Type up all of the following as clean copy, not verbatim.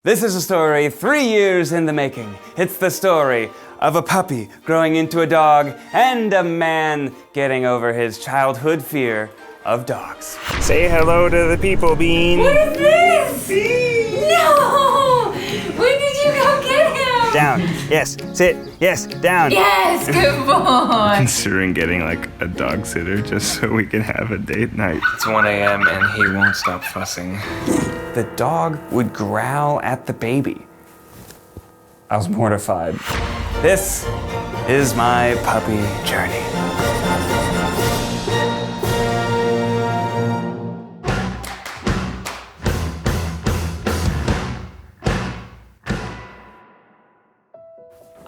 This is a story 3 years in the making. It's the story of a puppy growing into a dog and a man getting over his childhood fear of dogs. Say hello to the people, Bean. What is this? Bean! No! When did you go get him? Down. Yes. Sit. Yes. Down. Yes, good boy. Considering getting like a dog sitter just so we can have a date night. It's 1 a.m. and he won't stop fussing. The dog would growl at the baby. I was mortified. This is my puppy journey.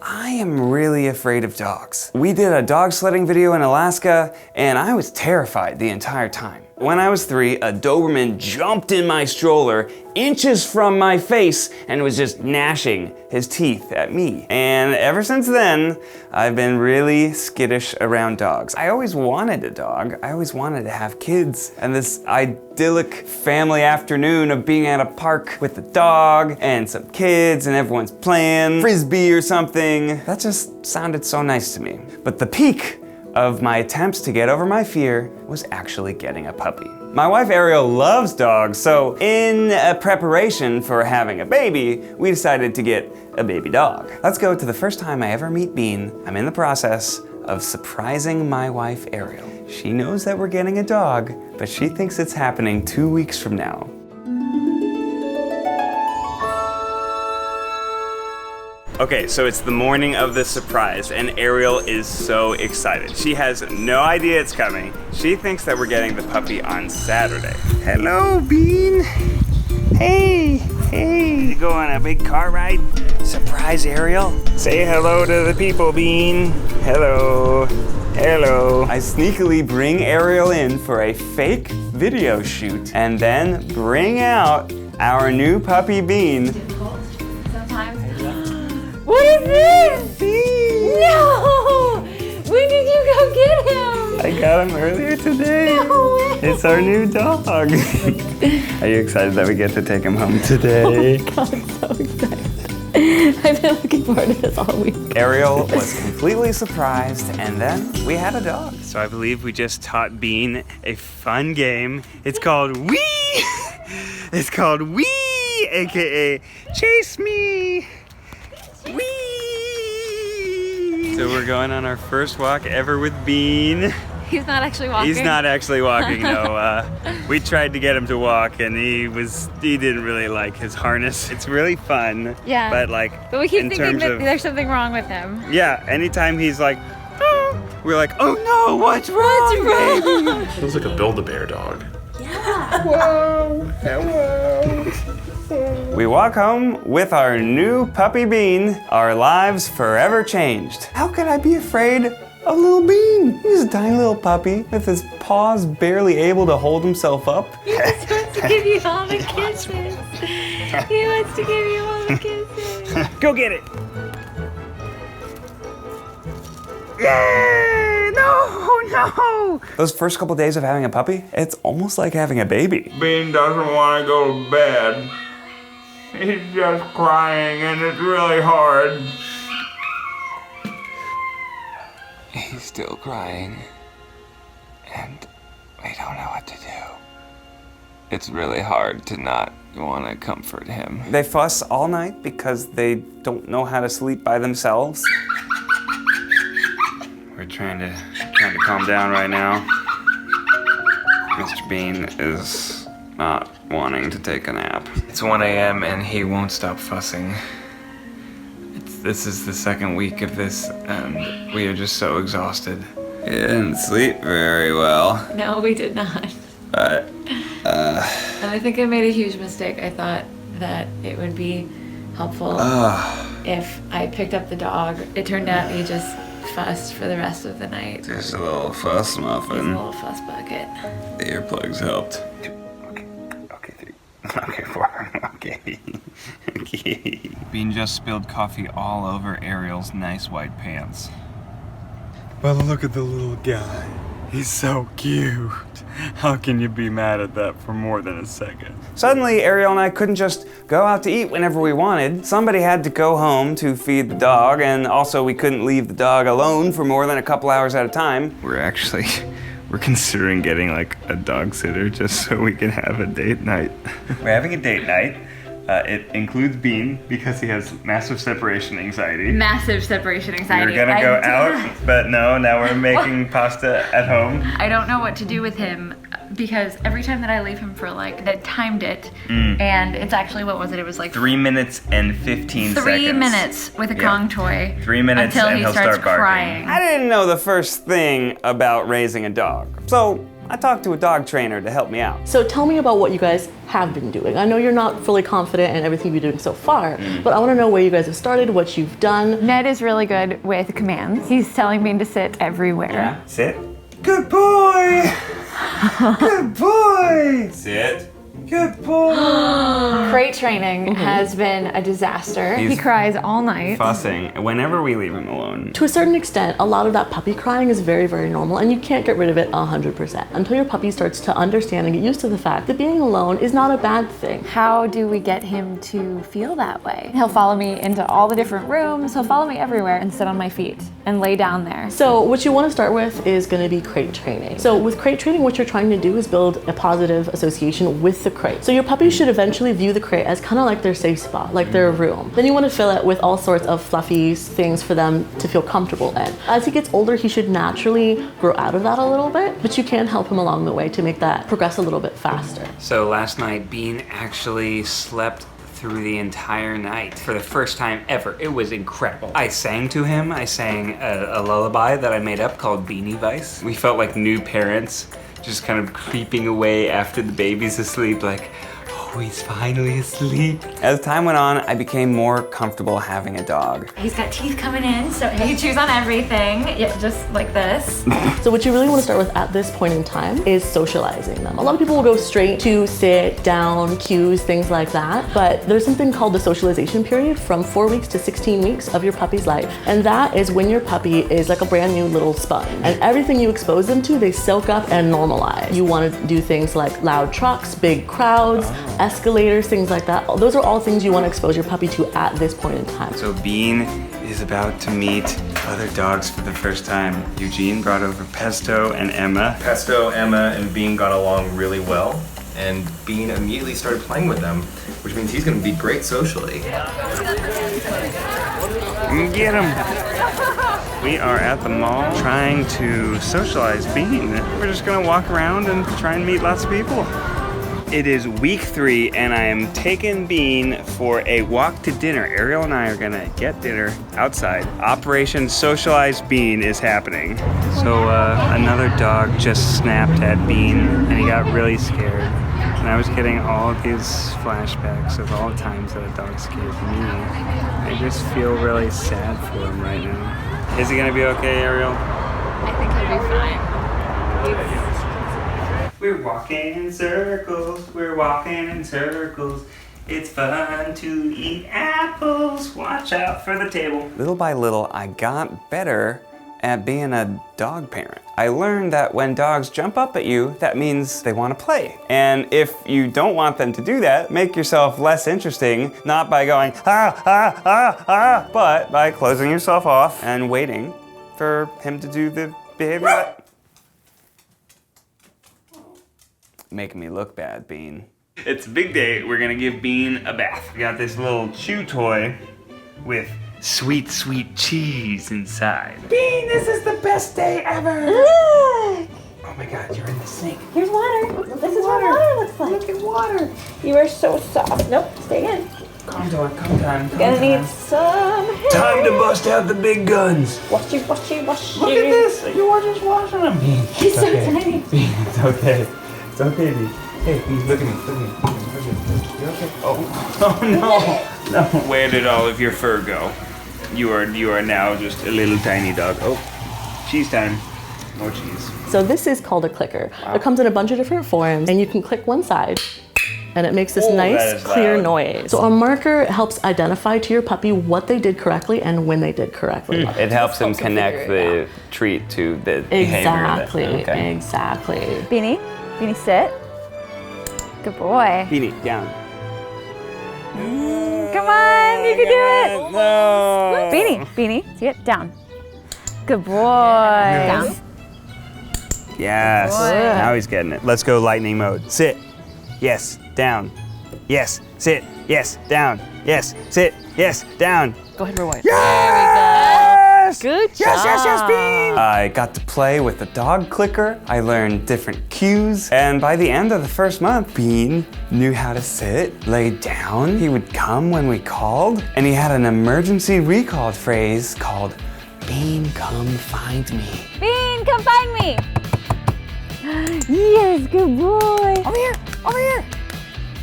I am really afraid of dogs. We did a dog sledding video in Alaska, and I was terrified the entire time. When I was 3, a Doberman jumped in my stroller inches from my face and was just gnashing his teeth at me. And ever since then, I've been really skittish around dogs. I always wanted a dog. I always wanted to have kids. And this idyllic family afternoon of being at a park with a dog and some kids and everyone's playing frisbee or something, that just sounded so nice to me. But the peak of my attempts to get over my fear was actually getting a puppy. My wife Ariel loves dogs, so in preparation for having a baby, we decided to get a baby dog. Let's go to the first time I ever meet Bean. I'm in the process of surprising my wife Ariel. She knows that we're getting a dog, but she thinks it's happening 2 weeks from now. Okay, so it's the morning of the surprise, and Ariel is so excited. She has no idea it's coming. She thinks that we're getting the puppy on Saturday. Hello, Bean. Hey, hey. You go on a big car ride? Surprise, Ariel. Say hello to the people, Bean. Hello. Hello. I sneakily bring Ariel in for a fake video shoot, and then bring out our new puppy, Bean. What is this? Bean! No! When did you go get him? I got him earlier today. No way. It's our new dog. Are you excited that we get to take him home today? Oh my God, I'm so excited. I've been looking forward to this all week. Ariel was completely surprised, and then we had a dog. So I believe we just taught Bean a fun game. It's called Wee! It's called Wee, aka Chase Me! Whee! So we're going on our first walk ever with Bean. He's not actually walking. He's not actually walking, no. We tried to get him to walk, and he didn't really like his harness. It's really fun. Yeah. But we keep in thinking terms that of, there's something wrong with him. yeah, anytime he's like, oh, we're like, oh no, what's wrong? What's wrong? Feels like a Build-A-Bear dog. Yeah. Whoa, hello. We walk home with our new puppy Bean, our lives forever changed. How could I be afraid of little Bean? He's a tiny little puppy with his paws barely able to hold himself up. He just wants to give you all the kisses. He wants to give you all the kisses. Go get it. Yay! No! Those first couple days of having a puppy, it's almost like having a baby. Bean doesn't want to go to bed. He's just crying and it's really hard. He's still crying. And we don't know what to do. It's really hard to not want to comfort him. They fuss all night because they don't know how to sleep by themselves. We're trying to calm down right now. Mr. Bean is not wanting to take a nap. It's 1 a.m. and he won't stop fussing. This is the second week of this, and we are just so exhausted. He didn't sleep very well. No, we did not. But, And I think I made a huge mistake. I thought that it would be helpful if I picked up the dog. It turned out he just fussed for the rest of the night. just a little fuss He's a muffin. little fuss bucket. The earplugs helped. Okay, 3. Okay, 4. Okay. Okay. Bean just spilled coffee all over Ariel's nice white pants. But look at the little guy. He's so cute. How can you be mad at that for more than a second? Suddenly, Ariel and I couldn't just go out to eat whenever we wanted. Somebody had to go home to feed the dog, and also we couldn't leave the dog alone for more than a couple hours at a time. We're considering getting like a dog sitter just so we can have a date night. We're having a date night. It includes Bean because he has massive separation anxiety. Massive separation anxiety. We were gonna go out, but no, now we're making pasta at home. I don't know what to do with him because every time that I leave him for like, that timed it, and it's actually, what was it? It was like 3 minutes and 15 seconds. 3 minutes with a Kong toy. 3 minutes until and he he'll starts start barking. crying. I didn't know the first thing about raising a dog, so I talked to a dog trainer to help me out. So tell me about what you guys have been doing. I know you're not fully confident in everything you've been doing so far, but I want to know where you guys have started, what you've done. Ned is really good with commands. He's telling me to sit everywhere. Sit. Good boy! Good boy! Sit. Good boy! Crate training has been a disaster. He cries all night. Fussing whenever we leave him alone. To a certain extent, a lot of that puppy crying is very, very normal, and you can't get rid of it 100% until your puppy starts to understand and get used to the fact that being alone is not a bad thing. How do we get him to feel that way? He'll follow me into all the different rooms. He'll follow me everywhere and sit on my feet and lay down there. So what you want to start with is going to be crate training. So with crate training, what you're trying to do is build a positive association with the crate. So your puppy should eventually view the crate as kind of like their safe spot, like their room. Then you want to fill it with all sorts of fluffy things for them to feel comfortable in. As he gets older, he should naturally grow out of that a little bit, but you can help him along the way to make that progress a little bit faster. So last night, Bean actually slept through the entire night for the first time ever. It was incredible. I sang to him. I sang a lullaby that I made up called Beanie Vice. We felt like new parents, just kind of creeping away after the baby's asleep, like, oh, he's finally asleep. As time went on, I became more comfortable having a dog. He's got teeth coming in, so he can chews on everything, yeah, just like this. So what you really want to start with at this point in time is socializing them. A lot of people will go straight to sit, down, cues, things like that, but there's something called the socialization period from 4 weeks to 16 weeks of your puppy's life, and that is when your puppy is like a brand new little sponge, and everything you expose them to, they soak up and normalize. You want to do things like loud trucks, big crowds, escalators, things like that. Those are all things you want to expose your puppy to at this point in time. So Bean is about to meet other dogs for the first time. Eugene brought over Pesto and Emma. Pesto, Emma, and Bean got along really well, and Bean immediately started playing with them, which means he's going to be great socially. Get him! We are at the mall trying to socialize Bean. We're just gonna walk around and try and meet lots of people. It is week 3 and I am taking Bean for a walk to dinner. Ariel and I are gonna get dinner outside. Operation Socialize Bean is happening. So another dog just snapped at Bean and he got really scared. And I was getting all of these flashbacks of all the times that a dog scared me. I just feel really sad for him right now. Is he gonna be okay, Ariel? I think he'll be fine. We're walking in circles, we're walking in circles. It's fun to eat apples, watch out for the table. Little by little, I got better at being a dog parent. I learned that when dogs jump up at you, that means they want to play. And if you don't want them to do that, make yourself less interesting, not by going, but by closing yourself off and waiting for him to do the behavior that... Making me look bad, Bean. It's a big day. We're gonna give Bean a bath. We got this little chew toy with sweet, sweet cheese inside. Bean, this is the best day ever! Look! Oh my God, you're in the sink. Here's water. This is what water looks like. Look at water. You are so soft. Nope, stay in. Calm down, calm down, calm Gonna down. need some help. Time to bust out the big guns. Washy, washy, washy. Look at this. You were just washing him. Bean, He's so tiny. Bean, it's okay. It's okay, Bean. Hey, Bean, look at me. Look at me. You okay? Oh no. No. Where did all of your fur go? You are now just a little tiny dog. Oh, cheese time. More cheese. So this is called a clicker. It comes in a bunch of different forms, and you can click one side, and it makes this that nice, is clear loud. noise. So a marker helps identify to your puppy what they did correctly and when they did correctly. It helps him helps him connect figure the treat to the Exactly, behavior. Okay. exactly. Beanie, Beanie, sit. Good boy. Beanie, down. Come on, you can do it. No. Beanie, see it? Down. Good boy. Down. Yes. Boy. Now he's getting it. Let's go lightning mode. Sit. Yes. Down. Yes. Sit. Yes. Down. Yes. Sit. Yes. Down. Go ahead, rewind. Yes! Good job. Yes, Bean! I got to play with the dog clicker. I learned different cues. And by the end of the first month, Bean knew how to sit, lay down. He would come when we called. And he had an emergency recall phrase called, Bean, come find me. Bean, come find me. Yes, good boy. Over here, over here.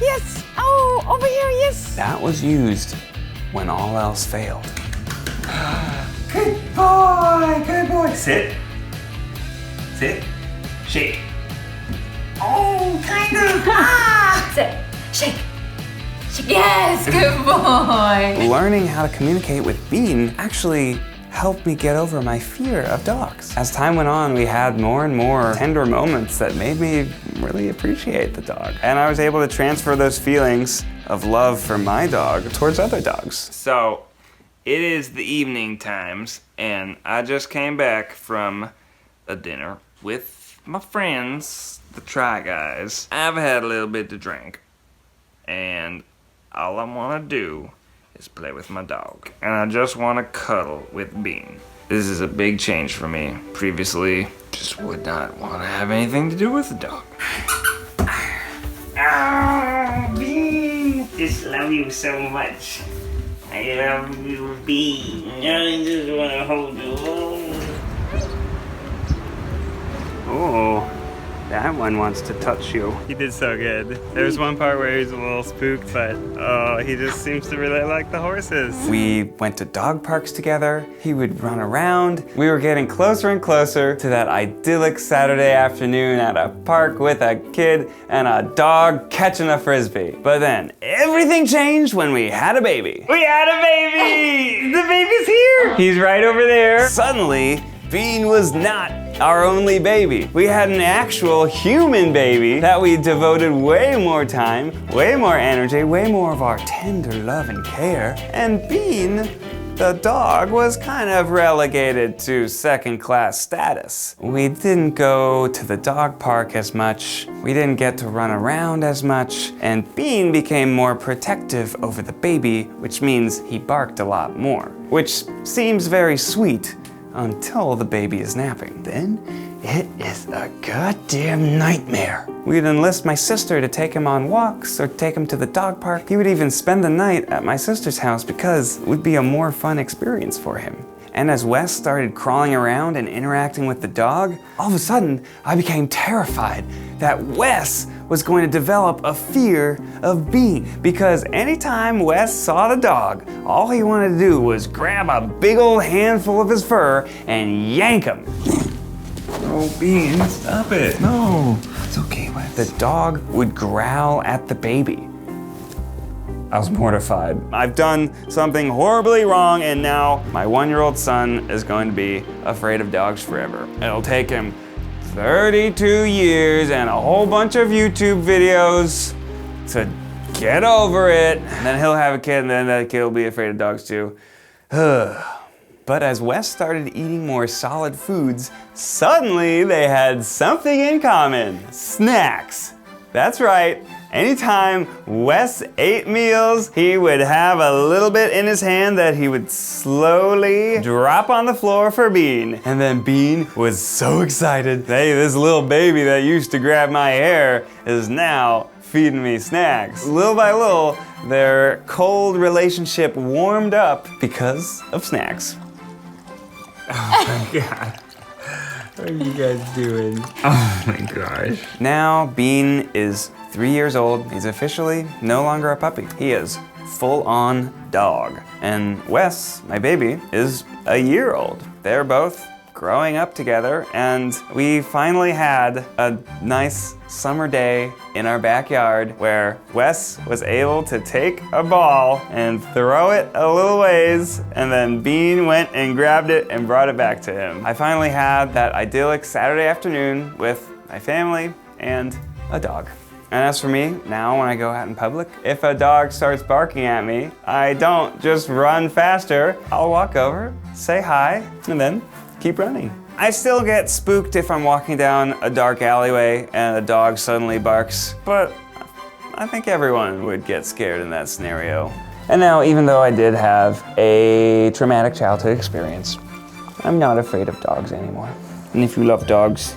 Yes, oh, over here, yes. That was used when all else failed. Good boy, good boy. Sit, sit, shake. Oh, kind of. Sit, shake. Yes, good boy. Learning how to communicate with Bean actually helped me get over my fear of dogs. As time went on, we had more and more tender moments that made me really appreciate the dog. And I was able to transfer those feelings of love for my dog towards other dogs. So, it is the evening times, and I just came back from a dinner with my friends, the Try Guys. I've had a little bit to drink, and all I want to do is play with my dog. And I just want to cuddle with Bean. This is a big change for me. Previously, just would not want to have anything to do with the dog. Oh, Bean! Just love you so much. I love you, Bean. I just want to hold you. Oh, that one wants to touch you. He did so good. There was one part where he was a little spooked, but he just seems to really like the horses. We went to dog parks together. He would run around. We were getting closer and closer to that idyllic Saturday afternoon at a park with a kid and a dog catching a frisbee. But then everything changed when we had a baby. We had a baby! The baby's here! He's right over there. Suddenly, Bean was not our only baby. We had an actual human baby that we devoted way more time, way more energy, way more of our tender love and care. And Bean, the dog, was kind of relegated to second-class status. We didn't go to the dog park as much, we didn't get to run around as much, and Bean became more protective over the baby, which means he barked a lot more, which seems very sweet until the baby is napping. Then it is a goddamn nightmare. We'd enlist my sister to take him on walks or take him to the dog park. He would even spend the night at my sister's house because it would be a more fun experience for him. And as Wes started crawling around and interacting with the dog, all of a sudden I became terrified that Wes was going to develop a fear of Bean, because anytime Wes saw the dog, all he wanted to do was grab a big old handful of his fur and yank him. Oh, Bean, stop it. No. It's okay, Wes. The dog would growl at the baby. I was mortified. I've done something horribly wrong, and now my 1-year-old son is going to be afraid of dogs forever. It'll take him 32 years and a whole bunch of YouTube videos to get over it. And then he'll have a kid, and then that kid will be afraid of dogs too. But as Wes started eating more solid foods, suddenly they had something in common: snacks. That's right. Anytime Wes ate meals, he would have a little bit in his hand that he would slowly drop on the floor for Bean. And then Bean was so excited. Hey, this little baby that used to grab my hair is now feeding me snacks. Little by little, their cold relationship warmed up because of snacks. Oh my God. What are you guys doing? Oh my gosh. Now Bean is 3 years old. He's officially no longer a puppy. He is full-on dog. And Wes, my baby, is a year old. They're both growing up together, and we finally had a nice summer day in our backyard where Wes was able to take a ball and throw it a little ways, and then Bean went and grabbed it and brought it back to him. I finally had that idyllic Saturday afternoon with my family and a dog. And as for me, now when I go out in public, if a dog starts barking at me, I don't just run faster. I'll walk over, say hi, and then keep running. I still get spooked if I'm walking down a dark alleyway and a dog suddenly barks, but I think everyone would get scared in that scenario. And now, even though I did have a traumatic childhood experience, I'm not afraid of dogs anymore. And if you love dogs,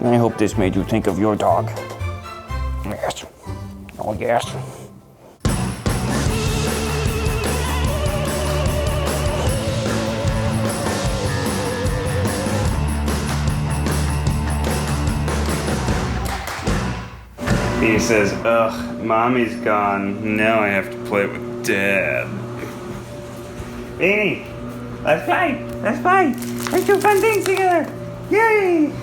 I hope this made you think of your dog. Yes. Oh, yes. He says, ugh, mommy's gone. Now I have to play with dad. Beanie, let's play. Let's play. Let's do fun things together. Yay!